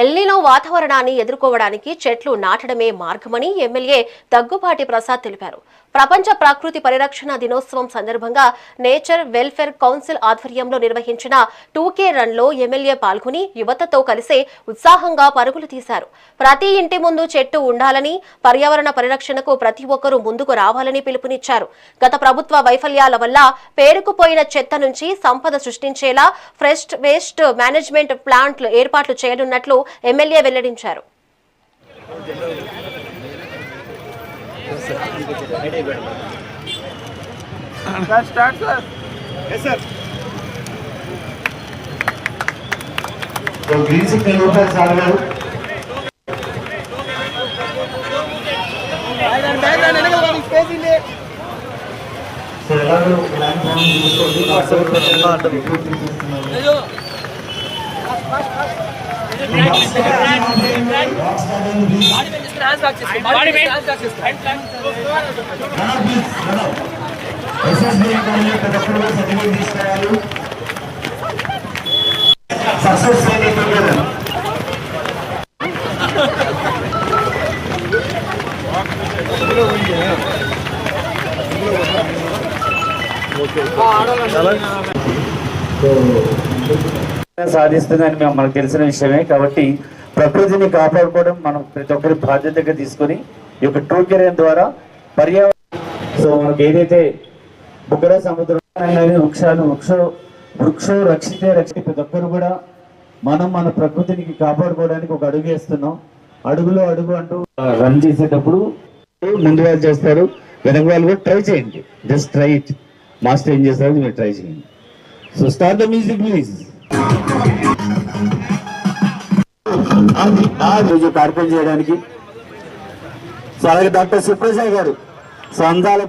El Niño వాతావరణాన్ని ఎదుర్కోవడానికి చెట్లు నాటడమే మార్గమని ఎమ్మెల్యే దగ్గుబాటి ప్రసాద్ తెలిపారు. ప్రపంచ ప్రకృతి పరిరక్షణ దినోత్సవం సందర్భంగా నేచర్ వెల్ఫేర్ కౌన్సిల్ ఆధ్వర్యంలో నిర్వహించిన 2K రన్లో ఎమ్మెల్యే పాల్గొని యువతతో కలిసి ఉత్సాహంగా పరుగులు తీశారు. ప్రతి ఇంటి ముందు చెట్టు ఉండాలని, పర్యావరణ పరిరక్షణకు ప్రతి ఒక్కరూ ముందుకు రావాలని పిలుపునిచ్చారు. గత ప్రభుత్వ వైఫల్యాల వల్ల పేరుకుపోయిన చెత్త నుంచి సంపద సృష్టించేలా ఫ్రెష్ వేస్ట్ మేనేజ్మెంట్ ప్లాంట్లు ఏర్పాట్లు చేయనున్నట్లు ఎమ్మెల్యే వెల్లడించారు. సాధిస్తుందని మనకు తెలిసిన విషయమే. కాబట్టి ప్రకృతిని కాపాడుకోవడం మనం ప్రతి ఒక్కరి బాధ్యతగా తీసుకొని ఈ యొక్క 2K రన్ ద్వారా పర్యావరణ మనకు ఏదైతే బుగ్గర సముద్రం వృక్షో రక్షితే ప్రతి ఒక్కరు కూడా మనం మన ప్రకృతిని కాపాడుకోవడానికి ఒక అడుగు వేస్తున్నాం. అడుగులో అడుగు అంటూ రన్ చేసేటప్పుడు ముందు వాళ్ళు చేస్తారు, వెనక వాళ్ళు కూడా ట్రై చేయండి. Just try it. మాస్టర్ ఏం చేస్తారు మీరు ట్రై చేయండి. So start the music please. రోజు కార్యక్రమం చేయడానికి సో అలాగే డాక్టర్ సుప్రసాద్ గారు సో అందాల